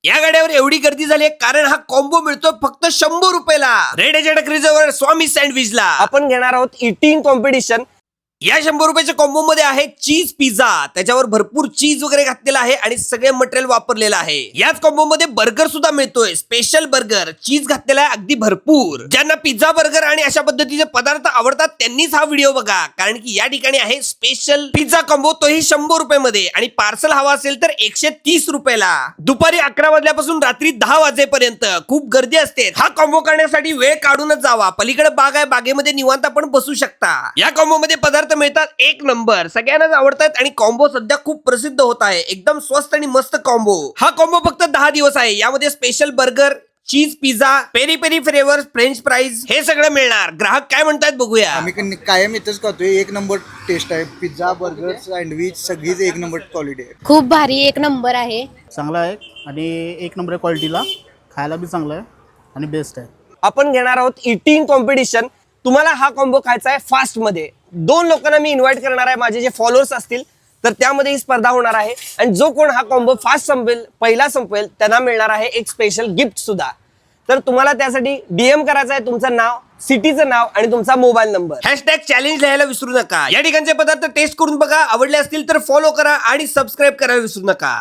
या गाड्यावर एवढी गर्दी झाली आहे कारण हा कॉम्बो मिळतो फक्त 100 रुपयाला. रेड एजंट रिझर्वर स्वामी सँडविचला आपण घेणार आहोत ईटिंग कॉम्पिटिशन. या 100 रुपयाच्या कॉम्बो मध्ये आहे चीज पिझ्झा. त्याच्यावर भरपूर चीज वगैरे घातलेला आहे आणि सगळे मटेरियल वापरलेलं आहे. याच कॉम्बो मध्ये बर्गर सुद्धा मिळतोय, स्पेशल बर्गर. चीज घातलेला आहे अगदी भरपूर. ज्यांना पिझ्झा बर्गर आणि अशा पद्धतीचे पदार्थ आवडतात त्यांनीच हा व्हिडिओ बघा, कारण की या ठिकाणी आहे स्पेशल पिझ्झा कॉम्बो, तोही 100 रुपयामध्ये. आणि पार्सल हवा असेल तर 130 रुपयाला. दुपारी 11 वाजल्यापासून रात्री 10 वाजेपर्यंत खूप गर्दी असते. हा कॉम्बो करण्यासाठी वेळ काढूनच जावा. पलीकडे बाग आहे, बागेमध्ये निवांत आपण बसू शकता. या कॉम्बो मध्ये पदार्थ मिळतात एक नंबर, सगळ्यांनाच आवडतात आणि कॉम्बो सध्या खूप प्रसिद्ध होत आहे. एकदम स्वस्त आणि मस्त कॉम्बो. हा कॉम्बो फक्त 10 दिवस आहे. यामध्ये special burger, cheese pizza, peri peri flavour, French fries हे सगळं मिळणार. ग्राहक काय म्हणतात बघूया. आम्ही कायम इथंच खातोय. एक नंबर टेस्ट आहे. पिझ्झा, बर्गर, सँडविच सगळीच एक नंबर क्वालिटी आहे. खूप भारी एक नंबर आहे. चांगला आहे आणि एक नंबर आहे क्वालिटीला. खायला बी चांगलं आहे आणि बेस्ट आहे. आपण घेणार आहोत ईटिंग कॉम्पिटिशन. तुम्हाला हा कॉम्बो खायचा आहे फास्ट मध्ये. 2 लोकांना मी इन्व्हाइट करणार आहे, माझे जे फॉलोअर्स असतील तर त्यामध्ये ही स्पर्धा होणार आहे. आणि जो कोण हा कॉम्बो फास्ट संपेल, पहिला संपेल, त्यांना मिळणार आहे एक स्पेशल गिफ्ट सुद्धा. तर तुम्हाला त्यासाठी डीएम करायचं आहे तुमचं नाव, सिटीचं नाव आणि तुमचा मोबाईल नंबर. हॅशटॅग चॅलेंज लिहायला विसरू नका. या ठिकाणचे पदार्थ टेस्ट करून बघा. आवडले असतील तर फॉलो करा आणि सबस्क्राईब करायला विसरू नका.